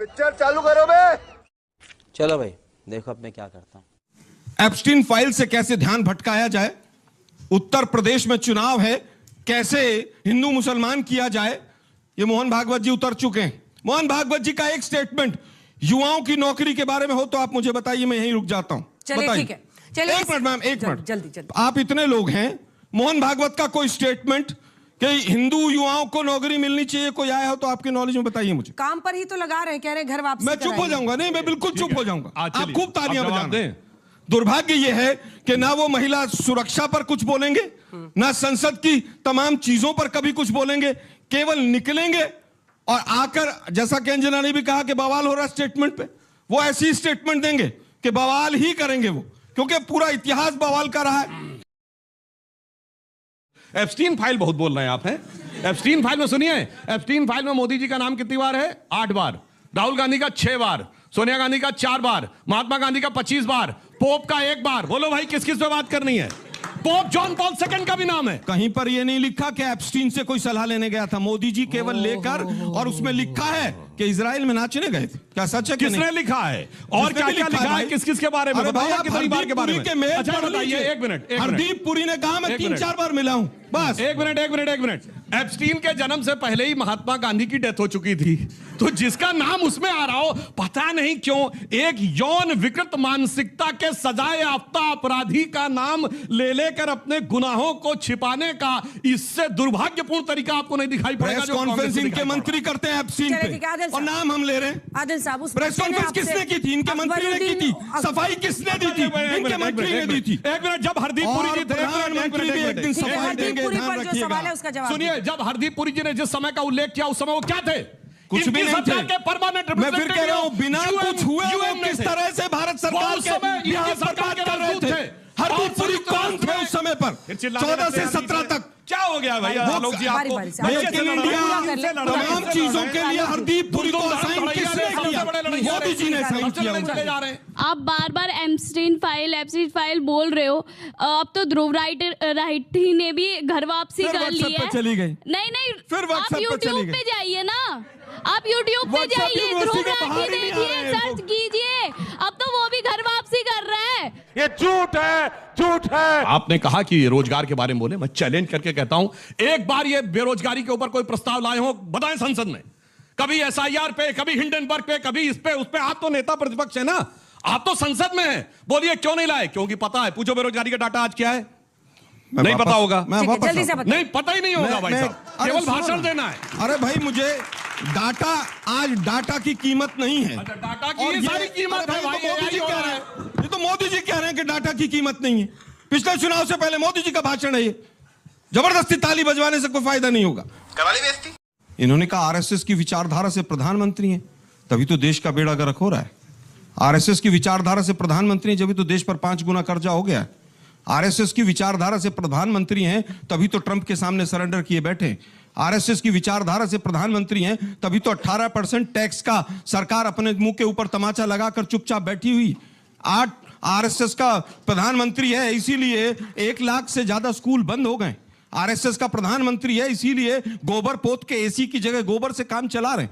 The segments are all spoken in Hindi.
पिक्चर चालू करो बे। चलो भाई देखो अब मैं क्या करता हूँ। एप्स्टीन फाइल से कैसे ध्यान भटकाया जाए, उत्तर प्रदेश में चुनाव है, कैसे हिंदू मुसलमान किया जाए, ये मोहन भागवत जी उतर चुके हैं। मोहन भागवत जी का एक स्टेटमेंट युवाओं की नौकरी के बारे में हो तो आप मुझे बताइए, मैं यहीं रुक जाता हूं। चलिए ठीक है, चलिए एक मिनट मैम, एक मिनट जल्दी आप इतने लोग हैं, मोहन भागवत का कोई स्टेटमेंट कि हिंदू युवाओं को नौकरी मिलनी चाहिए कोई आया हो तो आपके नॉलेज में बताइए मुझे। काम पर ही तो लगा रहे हैं, कह रहे हैं घर वापसी। मैं चुप हो जाऊंगा, नहीं मैं बिल्कुल चुप हो जाऊंगा, आप खूब तालियां जवाब बजाना। दें। दुर्भाग्य यह है कि ना वो महिला सुरक्षा पर कुछ बोलेंगे, ना संसद की तमाम चीजों पर कभी कुछ बोलेंगे, केवल निकलेंगे और आकर जैसा कि अंजना ने भी कहा कि बवाल हो रहा स्टेटमेंट पे, वो ऐसी स्टेटमेंट देंगे कि बवाल ही करेंगे वो, क्योंकि पूरा इतिहास बवाल का रहा है। एप्स्टीन फाइल बहुत बोल रहे हैं आप, हैं एप्स्टीन फाइल में सुनिए, एप्स्टीन फाइल में मोदी जी का नाम कितनी बार है? 8 बार, राहुल गांधी का 6 बार, सोनिया गांधी का 4 बार, महात्मा गांधी का 25 बार, पोप का 1 बार। बोलो भाई किस किस पे बात करनी है? पोप जॉन पॉल सेकंड का भी नाम है। कहीं पर यह नहीं लिखा कि एप्स्टीन से कोई सलाह लेने गया था, मोदी जी केवल लेकर, और उसमें लिखा है कि इजराइल में नाचने गए थे। क्या सच है? किसने लिखा है और क्या क्या लिखा है? किस किस के बारे में बताइए, कितनी बार के बारे में? अच्छा बताइए, एक मिनट। हरदीप पुरी ने कहा मैं 3-4 बार मिला हूं, बस। एक मिनट। एप्स्टीन के जन्म से पहले ही महात्मा गांधी की डेथ हो चुकी थी, तो जिसका नाम उसमें आ रहा हो, पता नहीं क्यों एक यौन विकृत मानसिकता के सजाए याफ्ता अपराधी का नाम ले लेकर अपने गुनाहों को छिपाने का इससे दुर्भाग्यपूर्ण तरीका आपको नहीं दिखाई पड़ेगा। प्रेस कॉन्फ्रेंस इनके मंत्री करते हैं एप्स्टीन पे, और नाम हम ले रहे हैं। आदिल साहब, उस प्रेस कॉन्फ्रेंस किसने की थी? इनके मंत्री ने की थी। सफाई किसने दी थी? इनके मंत्री ने दी थी। एक मिनट, जब हरदीप पुरी जी थे, प्रधानमंत्री भी एक दिन सफाई देंगे, ध्यान रखिएगा। सुनिए, जब हरदीप पुरी जी ने जिस समय का उल्लेख किया उस समय वो क्या थे? कुछ भी नहीं थे। परमानेंट मैं फिर कह रहा हूं, बिना कुछ हुए वो किस तरह से भारत सरकार के बिहार पर बात कर रहे थे। हरदीप पुरी कौन थे उस समय पर? 14 से 17 तक क्या हो गया भैया? आलोक जी आपको मेक इन इंडिया तमाम चीजों के लिए हरदीप पुरी को साइन किसने किया? मोदी जी ने साइन किया। आप बार बार एप्स्टीन फाइल बोल रहे हो। अब तो ध्रुव राठी ने भी घर वापसी कर ली है। चली गई। नहीं फिर आप यूट्यूब पे जाइए ना, आप यूट्यूब पे जाइए, ध्रुव राठी देखिए, सर्च कीजिए, अब तो वो भी घर वापसी कर रहा है। ये झूठ है। आपने कहा कि रोजगार के बारे में बोले, मैं चैलेंज करके कहता हूं, एक बार ये बेरोजगारी के ऊपर कोई प्रस्ताव लाए हो, बताएं संसद में। कभी एसआईआर पे, कभी हिंडनबर्ग पे, कभी इस पे उस पे। आप तो नेता प्रतिपक्ष है ना, आप तो संसद में है, बोलिए क्यों नहीं लाए? क्योंकि पता है, पूछो बेरोजगारी का डाटा आज क्या है? नहीं पता होगा, नहीं पता ही नहीं होगा भाई साहब, केवल भाषण देना है। अरे भाई मुझे डाटा, आज डाटा की कीमत नहीं है। डाटा की सारी कीमत है भाई। ये तो मोदी जी कह रहे हैं कि डाटा की कीमत नहीं है। पिछले चुनाव से पहले मोदी जी का भाषण है ये। जबरदस्ती ताली बजवाने से कोई फायदा नहीं होगा। इन्होंने कहा आरएसएस की विचारधारा से प्रधानमंत्री हैं, तभी तो देश का बेड़ा गर्क हो रहा है। आरएसएस की विचारधारा से प्रधानमंत्री हैं, जब तो देश पर 5 गुना कर्जा हो गया है। आरएसएस की विचारधारा से प्रधानमंत्री हैं, तभी तो ट्रंप के सामने सरेंडर किए बैठे। आरएसएस की विचारधारा से प्रधानमंत्री हैं, तभी तो 18% टैक्स का सरकार अपने मुंह के ऊपर तमाचा लगाकर चुपचाप बैठी हुई। 8 आरएसएस का प्रधानमंत्री है, इसीलिए 1 लाख से ज्यादा स्कूल बंद हो गए। आरएसएस का प्रधानमंत्री है, इसीलिए गोबर पोत के एसी की जगह गोबर से काम चला रहे हैं।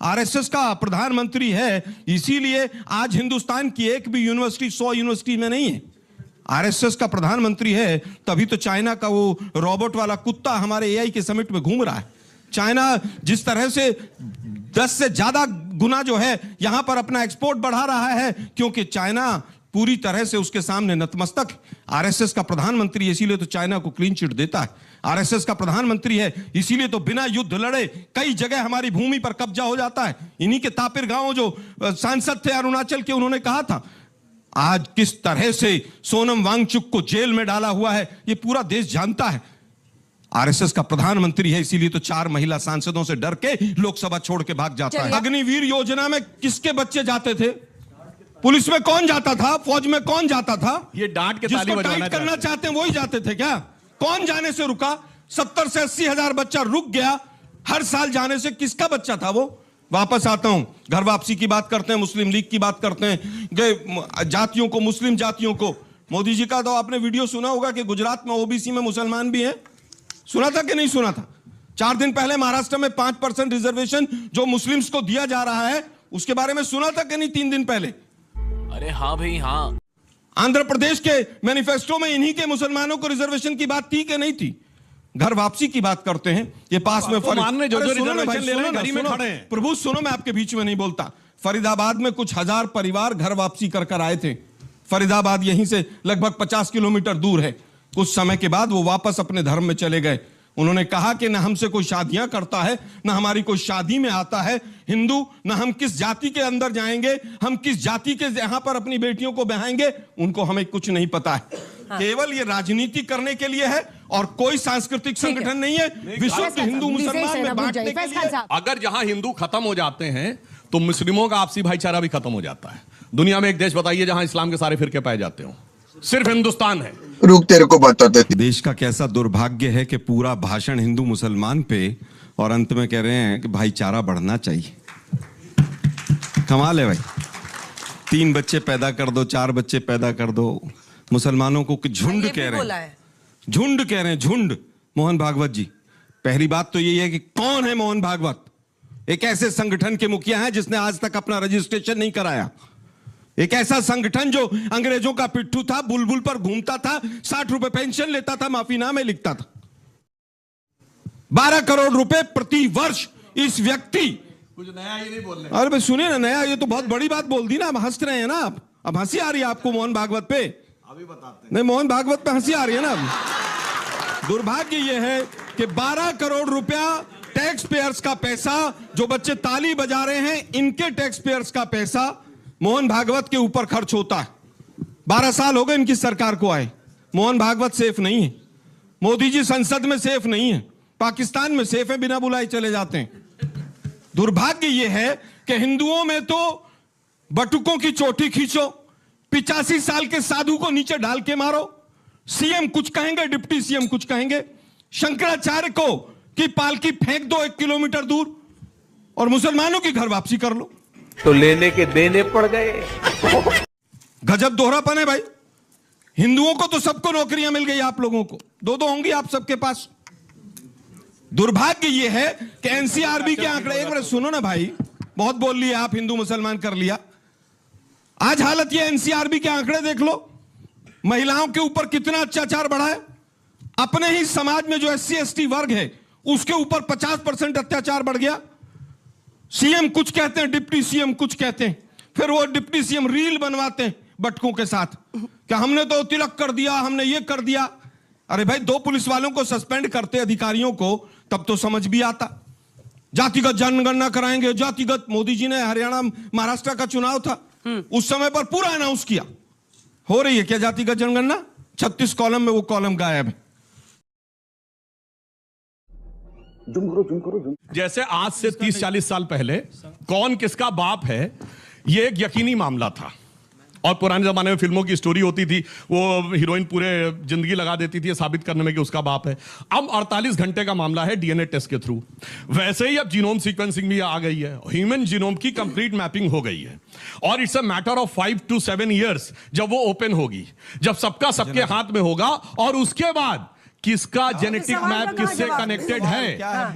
आरएसएस का प्रधानमंत्री है, इसीलिए आज हिंदुस्तान की एक भी यूनिवर्सिटी 100 यूनिवर्सिटी में नहीं है। आरएसएस का प्रधानमंत्री है, तभी तो चाइना का वो रोबोट वाला कुत्ता हमारे एआई के समिट में घूम रहा है। चाइना जिस तरह से 10 से ज्यादा गुना जो है यहां पर अपना एक्सपोर्ट बढ़ा रहा है, क्योंकि चाइना पूरी तरह से उसके सामने नतमस्तक। आरएसएस का प्रधानमंत्री, इसीलिए तो चाइना को क्लीन चिट देता है। आरएसएस का प्रधानमंत्री है, इसीलिए तो बिना युद्ध लड़े कई जगह हमारी भूमि पर कब्जा हो जाता है। इन्हीं के तापिर गांव जो सांसद थे अरुणाचल के, उन्होंने कहा था आज किस तरह से सोनम वांगचुक को जेल में डाला हुआ है, यह पूरा देश जानता है। आरएसएस का प्रधानमंत्री है, इसीलिए तो 4 महिला सांसदों से डर के लोकसभा छोड़ के भाग जाता है। अग्निवीर योजना में किसके बच्चे जाते थे? पुलिस में कौन जाता था? फौज में कौन जाता था? ये डांट के ताली बजाना टाइट करना चाहते हैं वही जाते थे क्या? कौन जाने से रुका? 70 से 80 हजार बच्चा रुक गया हर साल जाने से। किसका बच्चा था वो? वापस आता हूं, घर वापसी की बात करते हैं, मुस्लिम लीग की बात करते हैं, जातियों को, मुस्लिम जातियों को। मोदी जी का तो आपने वीडियो सुना होगा कि गुजरात में ओबीसी में मुसलमान भी हैं। सुना था कि नहीं सुना था? 4 दिन पहले महाराष्ट्र में 5% रिजर्वेशन जो मुस्लिम्स को दिया जा रहा है, उसके बारे में सुना था कि नहीं 3 दिन पहले? अरे हाँ भाई हाँ। आंध्र प्रदेश के मैनिफेस्टो में इन्हीं के मुसलमानों को रिजर्वेशन की बात थी कि नहीं थी? घर वापसी की बात करते हैं, ये पास में प्रभु सुनो, मैं आपके बीच में नहीं बोलता। फरीदाबाद में कुछ हजार परिवार घर वापसी कर आए थे। फरीदाबाद यहीं से लगभग 50 किलोमीटर दूर है। कुछ समय के बाद वो वापस अपने धर्म में चले गए। उन्होंने कहा कि न हमसे कोई शादियां करता है, न हमारी कोई शादी में आता है हिंदू, न हम किस जाति के अंदर जाएंगे, हम किस जाति के यहां पर अपनी बेटियों को बहाएंगे, उनको हमें कुछ नहीं पता है। केवल ये राजनीति करने के लिए है और कोई सांस्कृतिक संगठन नहीं है। विशुद्ध हिंदू मुसलमान में बांटने के लिए। अगर जहां हिंदू खत्म हो जाते हैं तो मुस्लिमों का आपसी भाईचारा भी खत्म हो जाता है। दुनिया में एक देश बताइए जहां इस्लाम के सारे फिरके पाए जाते हो? सिर्फ हिंदुस्तान है। रुक, तेरे को बताते। देश का कैसा दुर्भाग्य है कि पूरा भाषण हिंदू मुसलमान पे और अंत में कह रहे हैं कि भाईचारा बढ़ना चाहिए। कमाल है भाई। 3 बच्चे पैदा कर दो, 4 बच्चे पैदा कर दो। मुसलमानों को झुंड कह रहे हैं, झुंड कह रहे हैं, झुंड। मोहन भागवत जी, पहली बात तो यही है कि कौन है मोहन भागवत? एक ऐसे संगठन के मुखिया हैं जिसने आज तक अपना रजिस्ट्रेशन नहीं कराया। एक ऐसा संगठन जो अंग्रेजों का पिट्ठू था, बुलबुल पर घूमता था, 60 रुपए पेंशन लेता था, माफीनामे लिखता था। 12 करोड़ रुपए प्रति वर्ष इस व्यक्ति। कुछ नया ये नहीं बोल रहे। अरे भाई सुनिए ना, नया ये तो बहुत बड़ी बात बोल दी ना। अब हंस रहे हैं ना आप, अब हंसी आ रही है आपको मोहन भागवत पे? अभी बताते हैं। नहीं, मोहन भागवत पे हंसी आ रही है ना। दुर्भाग्य यह है कि 12 करोड़ रुपया टैक्स पेयर्स का पैसा, जो बच्चे ताली बजा रहे हैं इनके टैक्स पेयर्स का पैसा मोहन भागवत के ऊपर खर्च होता है। 12 साल हो गए इनकी सरकार को आए। मोहन भागवत सेफ नहीं है। मोदी जी संसद में सेफ नहीं है, पाकिस्तान में सेफ है, बिना बुलाए चले जाते हैं। दुर्भाग्य यह है कि हिंदुओं में तो बटुकों की चोटी खींचो, 85 साल के साधु को नीचे डाल के मारो, सीएम कुछ कहेंगे, डिप्टी सीएम कुछ कहेंगे, शंकराचार्य को की पालकी फेंक दो 1 किलोमीटर दूर और मुसलमानों की घर वापसी कर लो, तो लेने के देने पड़ गए। गजब दोहरापन है भाई। हिंदुओं को तो सबको नौकरियां मिल गई, आप लोगों को 2-2 होंगी आप सबके पास। दुर्भाग्य यह है कि एनसीआरबी के आंकड़े, एक मिनट सुनो ना भाई, बहुत बोल लिए आप, हिंदू मुसलमान कर लिया। आज हालत यह, एनसीआरबी के आंकड़े देख लो, महिलाओं के ऊपर कितना अत्याचार बढ़ा है। अपने ही समाज में जो SC ST वर्ग है उसके ऊपर 50% अत्याचार बढ़ गया। सीएम कुछ कहते हैं, डिप्टी सीएम कुछ कहते हैं, फिर वो डिप्टी सीएम रील बनवाते हैं बटकों के साथ कि हमने तो तिलक कर दिया, हमने ये कर दिया। अरे भाई, 2 पुलिस वालों को सस्पेंड करते अधिकारियों को, तब तो समझ भी आता। जातिगत जनगणना कराएंगे, जातिगत। मोदी जी ने हरियाणा महाराष्ट्र का चुनाव था, उस समय पर पूरा अनाउंस किया। हो रही है क्या जातिगत जनगणना? 36 कॉलम में वो कॉलम गायब है। जैसे आज से 30-40 साल पहले कौन किसका बाप है ये एक यकीनी मामला था। और पुराने जमाने में फिल्मों की स्टोरी होती थी, वो हीरोइन पूरे जिंदगी लगा देती थी साबित करने में कि उसका बाप है। अब 48 घंटे का मामला है डीएनए टेस्ट के थ्रू। वैसे ही अब जीनोम सीक्वेंसिंग भी आ गई है, ह्यूमन जीनोम की कंप्लीट मैपिंग हो गई है। और it's a matter of 5 to 7 years जब वो ओपन होगी, जब सबका सबके हाथ में होगा, और उसके बाद किसका जेनेटिक मैप किससे कनेक्टेड है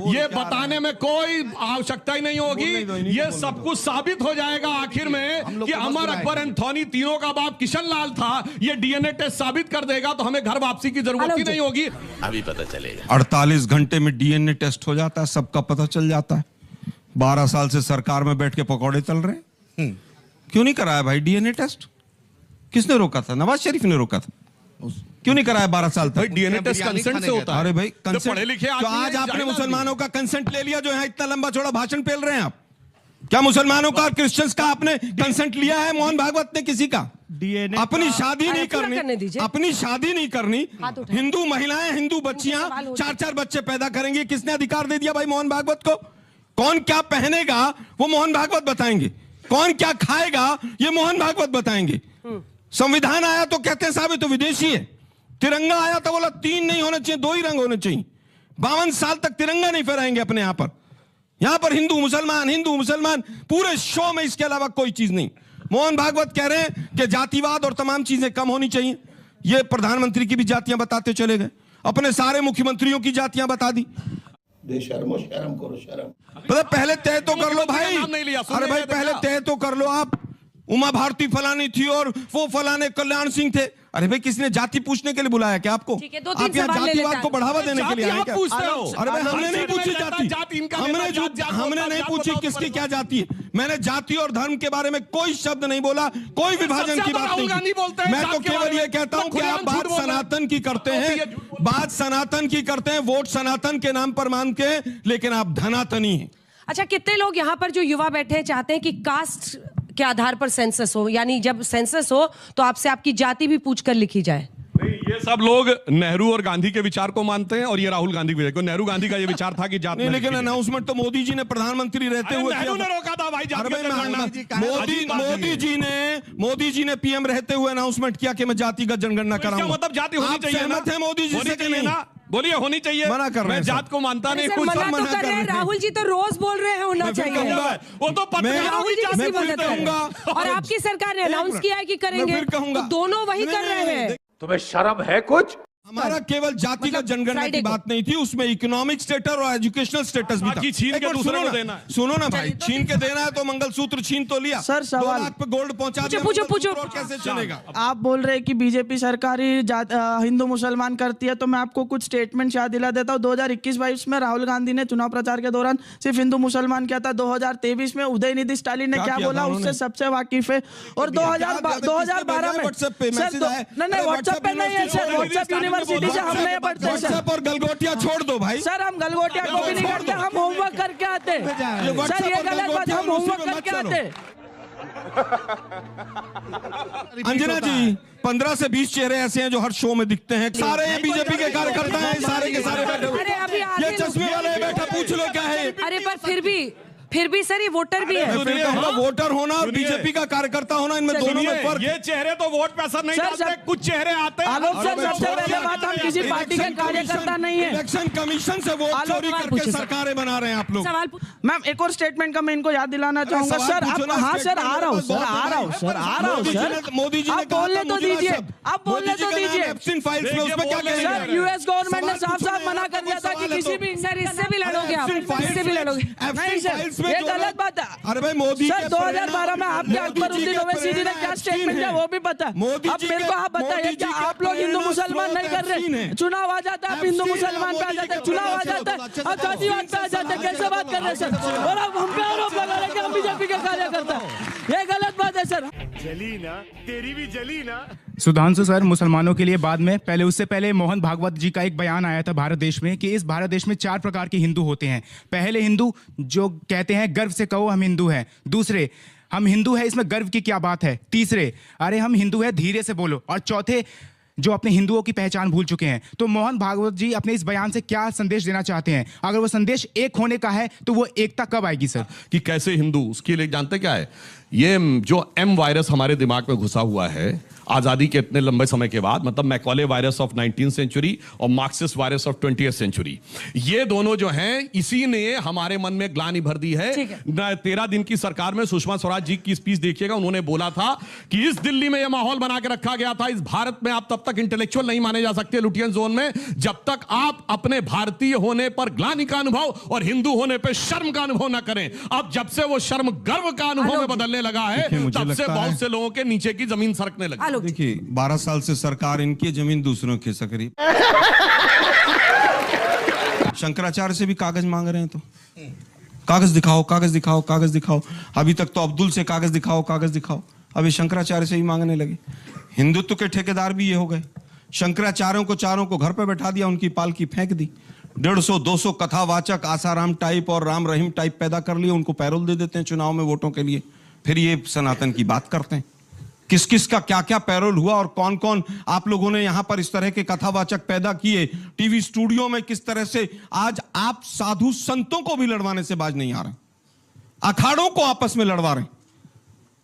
ये बताने में कोई आवश्यकता ही नहीं होगी। ये सब कुछ साबित हो जाएगा आखिर में कि अमर, अकबर, एंथोनी तीनों का बाप किशन लाल था। ये डीएनए टेस्ट साबित कर देगा तो हमें घर वापसी की जरूरत ही नहीं होगी। अभी पता चलेगा। 48 घंटे में डीएनए टेस्ट हो जाता है, सबका पता चल जाता है। 12 साल से सरकार में बैठ के पकौड़े तल रहे हैं। क्यों नहीं कराया भाई डीएनए टेस्ट? किसने रोका था? नवाज शरीफ ने रोका था। क्यों नहीं कराया 12 साल तक? डीएनए टेस्ट कंसेंट से होता है। अरे भाई, कंसेंट पढ़े लिखे तो आज आपने मुसलमानों का कंसेंट ले लिया, जो है इतना लंबा चौड़ा भाषण पेल रहे हैं आप। क्या मुसलमानों का और क्रिश्चियंस का आपने कंसेंट लिया है? मोहन भागवत ने किसी का? अपनी शादी नहीं करनी, अपनी शादी नहीं करनी, हिंदू महिलाएं, हिंदू बच्चियां 4-4 बच्चे पैदा करेंगी। किसने अधिकार दे दिया भाई मोहन भागवत को? कौन क्या पहनेगा वो मोहन भागवत बताएंगे, कौन क्या खाएगा ये मोहन भागवत बताएंगे। संविधान आया तो कहते हैं साहब ये तो विदेशी है। तिरंगा आया तो बोला 3 नहीं होने चाहिए, 2 ही रंग होने चाहिए। 52 साल तक तिरंगा नहीं फहराएंगे अपने यहां पर हिंदू मुसलमान पूरे शो में, इसके अलावा कोई चीज नहीं। मोहन भागवत कह रहे हैं कि जातिवाद और तमाम चीजें कम होनी चाहिए। ये प्रधानमंत्री की भी जातियां बताते चले गए, अपने सारे मुख्यमंत्रियों की जातियां बता दी। बेशर्मो, शर्म करो, शर्म। मतलब पहले तय तो कर लो भाई। नाम नहीं लिया, सुनने अरे भाई देते पहले क्या? तय तो कर लो आप। उमा भारती फलानी थी और वो फलाने कल्याण सिंह थे। अरे भाई किसने जाति पूछने के लिए बुलाया क्या आपको? ठीक है, दो तीन आप यहाँ सवाल ले जातिवाद लेते को हैं। बढ़ावा देने के लिए जाति आए आप क्या? पूछते हो। अरे भाई हमने नहीं पूछी जाति, जाति इनका हमने लेना, जो जात हमने बोलता, नहीं जात पूछी बताओ तो किसकी पर- क्या जाति है। मैंने जाति और धर्म के बारे में कोई शब्द नहीं बोला, कोई विभाजन की बात राहुल गांधी नहीं बोलते की। हैं मैं जात तो के केवल बारे ये में। कहता हूँ कि खुलेआम आप बात झूठ बोल रहे हैं। सनातन की करते ये हैं, झूठ बोल रहे बात सनातन की करते हैं, वोट सनातन के नाम पर मान के, लेकिन आप धनातनी हैं। अच्छा, कितने लोग यहाँ पर जो युवा बैठे हैं चाहते हैं कि कास्ट के आधार पर सेंसस हो, यानी जब सेंसस हो तो आपसे आपकी जाति भी पूछकर लिखी जाए? नहीं, ये सब लोग नेहरू और गांधी के विचार को मानते हैं और ये राहुल गांधी के विचार। नेहरू गांधी का ये विचार था कि जात नहीं, में लेकिन लिखी जाए। अनाउंसमेंट तो मोदी जी ने प्रधानमंत्री रहते हुए नेहरू किया ने था। रोका था भाई अरे जाति भाई, का जनगणना। मोदी जी ने पीएम रहते हुए अनाउंसमेंट किया कि मैं जातिगत जनगणना इसका कराऊंगा। मतलब जाति होनी आप चाहिए ना? सहमत हैं मोदी जी होनी से कि चाहिए नहीं? ना? बोलिए होनी चाहिए। मना कर रहे मैं हैं जात सर। को मानता नहीं, सर, कुछ मना सब तो मना कर कर रहे हैं। रहे हैं। राहुल जी तो रोज बोल रहे हैं होना मैं फिर चाहिए। कहूंगा। वो तो पत्रकारों राहुल की जी जात मैं किसकी फिर मदद कर रहे हैं? कहूंगा। और आपकी सरकार ने अनाउंस किया है कि करेंगे, मैं फिर कहूंगा। तो दोनों वही कर रहे हैं। तुम्हें शर्म है कुछ? हमारा केवल जातिगत मतलब जनगणना फ्राइडे की को। बात नहीं थी, उसमें इकोनॉमिक स्टेटस और एजुकेशनल स्टेटस भी था। बाकी छीन एक के बार दूसरे सुनो को ना, देना है। सुनो ना भाई, चलिए, तो छीन के देना है तो मंगलसूत्र छीन तो लिया सर, 2 सवाल- लाख पे गोल्ड पहुंचा दिया, पूछो, मंगलसूत्र पूछो। और कैसे चलेगा? आप बोल रहे हैं कि बीजेपी सरकार ही हिंदू मुसलमान करती है, तो मैं आपको कुछ स्टेटमेंट याद दिला देता हूँ। 2021-22 में राहुल गांधी ने चुनाव प्रचार के दौरान सिर्फ हिंदू मुसलमान किया था। 2023 में उदयनिधि स्टालिन ने क्या क्या किया बोला था उससे उन्होंने? सबसे वाकिफ है। और 2012 में व्हाट्सएप पे सर, मैसेज आया। नहीं अरे व्हाट्सएप पे नहीं है सर, व्हाट्सएप यूनिवर्सिटी से हमने ये पढ़ते हैं सर। व्हाट्सएप और गलगोटिया छोड़ दो भाई। सर हम गलगोटिया को भी नहीं करते, हम होमवर्क करके आते हैं। सर ये गलत बात, हम होमवर्क करके आते हैं। अंजना जी, 15 से 20 चेहरे ऐसे हैं जो हर शो में दिखते हैं। सारे ये बीजेपी के कार्यकर्ता हैं, सारे के सारे बैठे हुए। अरे अभी आगे ये चश्मे वाले बैठा, पूछ लो क्या है। अरे पर फिर भी सर ये वोटर भी है। मैं फिर कहूंगा, वोटर होना और बीजेपी का कार्यकर्ता होना, इनमें दोनों में फर्क है। ये चेहरे तो वोट पे असर नहीं सर, डालते, सर- कुछ चेहरे आते हैं। आलोक सर, सबसे पहले बात, हम किसी पार्टी के कार्यकर्ता नहीं है। इलेक्शन कमीशन से वोट आलोक चोरी सवाल करके पूछिए, सर। सरकारें बना रहे हैं आप लोग। सवाल मैम एक और स्टेटमेंट का मैं इनको याद दिलाना चाहूंगा। सवाल सर पूछो आप ना, हाँ सर स्टेटमेंट आ रहा हूँ मेरे सर, पास आ रहा हूँ बहुत सर, आ रहा हूँ सर। मोदी जी ने आप कहा बोलने था तो मुजरा दीजिए, शब्द। आप बोलने मोदी जी तो का नाम दीजिए। एब्सेंट फाइल्स में, उस पे क्या कहेंगे? सर यूएस गवर्नमेंट ने साफ साफ मना कर दिया था कि किसी भी सर इससे भी लड़ोगे आप, इससे भी लड़ोगे। नहीं सर, ये गलत बात है। अरे भाई मोदी सर के 2012 में आपके मोदी अकबरुद्दीन जी के ओवैसी ने क्या स्टेटमेंट दिया वो भी पता है। मोदी अब जी मेरे के- को आप बताइए मोदी क्या जी के आप लोग हिंदू प्रेरणा मुसलमान नहीं कर स्रोत रहे? है। चुनाव आ जाता है आप हिंदू एब्सिन है, मुसलमान पे आ मोदी जी जाते हैं, के चुनाव आ प्रेरणा जाता स्रोत है और जातिवाद पे आ जाते हैं। कैसे बात कर रहे हैं सर? और अब हम पे आरोप लगा रहे हैं कि हम बीजेपी के कार्यकर्ता हैं। ये गलत बात है सर। जली ना, तेरी भी जली ना। सुधांशु सर, मुसलमानों के लिए बाद में, पहले उससे पहले मोहन भागवत जी का एक बयान आया था भारत देश में कि इस भारत देश में 4 प्रकार के हिंदू होते हैं। पहले हिंदू जो कहते हैं गर्व से कहो हम हिंदू हैं। दूसरे, हम हिंदू है इसमें गर्व की क्या बात है। तीसरे, अरे हम हिंदू है धीरे से बोलो। और चौथे, जो अपने हिंदुओं की पहचान भूल चुके हैं। तो मोहन भागवत जी अपने इस बयान से क्या संदेश देना चाहते हैं? अगर वो संदेश एक होने का है तो वो एकता कब आएगी सर? कि कैसे हिंदू, उसके लिए जानते क्या है? ये जो एम वायरस हमारे दिमाग में घुसा हुआ है आजादी के इतने लंबे समय के बाद, मतलब Macaulay virus of 19th century और Marxist virus of 20th century, ये दोनों जो हैं इसी ने हमारे मन में ग्लानि भर दी है। 13 दिन की सरकार में सुषमा स्वराज जी की स्पीच देखिएगा, उन्होंने बोला था कि इस दिल्ली में यह माहौल बना के रखा गया था, इस भारत में आप तब तक इंटेलेक्चुअल नहीं माने जा सकते लुटियन जोन में जब तक आप अपने भारतीय होने पर ग्लानि का अनुभव और हिंदू होने पर शर्म का अनुभव ना करें। अब जब से वो शर्म गर्व का अनुभव में बदलने लगा है, तब से बहुत से लोगों के नीचे की जमीन सरकने लगी। देखिए 12 साल से सरकार इनकी जमीन दूसरों की खिसक रही। शंकराचार्य से भी कागज मांग रहे हैं, तो कागज दिखाओ, कागज दिखाओ, कागज दिखाओ। अभी तक तो अब्दुल से कागज दिखाओ, कागज दिखाओ, अभी शंकराचार्य से ही मांगने लगे। हिंदुत्व के ठेकेदार भी ये हो गए। शंकराचार्यों को चारों को घर पे बैठा दिया, उनकी पालकी फेंक दी। 150-200 कथावाचक आसाराम टाइप और राम रहीम टाइप पैदा कर लिए, उनको पैरोल दे देते हैं चुनाव में वोटों के लिए। फिर ये सनातन की बात करते हैं। किस किस का क्या क्या पैरोल हुआ और कौन कौन आप लोगों ने यहां पर इस तरह के कथावाचक पैदा किए। टीवी स्टूडियो में किस तरह से आज आप साधु संतों को भी लड़वाने से बाज नहीं आ रहे, अखाड़ों को आपस में लड़वा रहे हैं।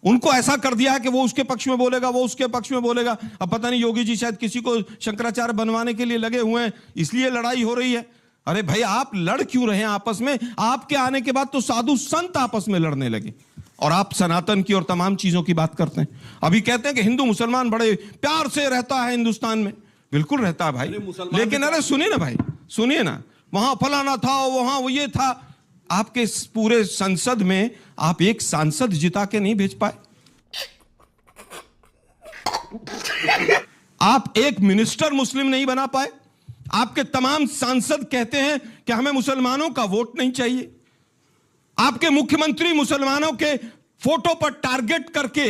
उनको ऐसा कर दिया है कि वो उसके पक्ष में बोलेगा, वो उसके पक्ष में बोलेगा। अब पता नहीं योगी जी शायद किसी को शंकराचार्य बनवाने के लिए लगे हुए हैं, इसलिए लड़ाई हो रही है। अरे भाई आप लड़ क्यों रहे हैं आपस में? आपके आने के बाद तो साधु संत आपस में लड़ने लगे और आप सनातन की और तमाम चीजों की बात करते हैं। अभी कहते हैं कि हिंदू मुसलमान बड़े प्यार से रहता है हिंदुस्तान में। बिल्कुल रहता है भाई, लेकिन अरे सुनिए ना भाई, सुनिए ना, वहां फलाना था, वहां वो ये था। आपके इस पूरे संसद में आप एक सांसद जिता के नहीं भेज पाए। आप एक मिनिस्टर मुस्लिम नहीं बना पाए। आपके तमाम सांसद कहते हैं कि हमें मुसलमानों का वोट नहीं चाहिए। आपके मुख्यमंत्री मुसलमानों के फोटो पर टारगेट करके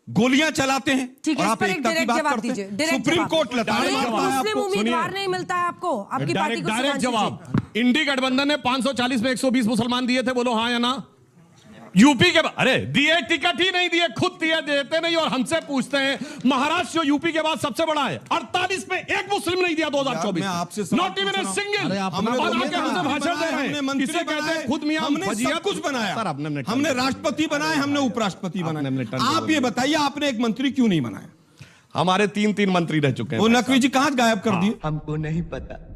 गोलियां चलाते हैं। ठीक है, और इस आप पर एक एकता की डायरेक्ट बात जवाब करते हैं। दीजिए, डायरेक्ट सुप्रीम जवाब। कोर्ट लताड़ एक मारता है मुस्लिम आपको। उम्मीदवार नहीं मिलता है आपको, आपकी पार्टी को डायरेक्ट सुधारनी जवाब। इंडी गठबंधन ने 540 में 120 मुसलमान दिए थे, बोलो हाँ या ना। यूपी के अरे दिए, टिकट ही नहीं दिए, खुद दिए, देते नहीं। और हमसे पूछते हैं महाराष्ट्र जो यूपी के बाद सबसे बड़ा है, 48 में एक मुस्लिम नहीं दिया 2024 मैं आपसे नॉट इवन ए सिंगल। हमसे भाषण दे रहे हैं, किसे कहते हैं खुद मियां हमने सब कुछ बनाया। हमने राष्ट्रपति बनाए, हमने उपराष्ट्रपति बनाए। आप ये बताइए आपने एक मंत्री क्यों नहीं बनाया? हमारे 3 मंत्री रह चुके हैं। वो नकवी जी कहां गायब कर दिए? हमको नहीं पता।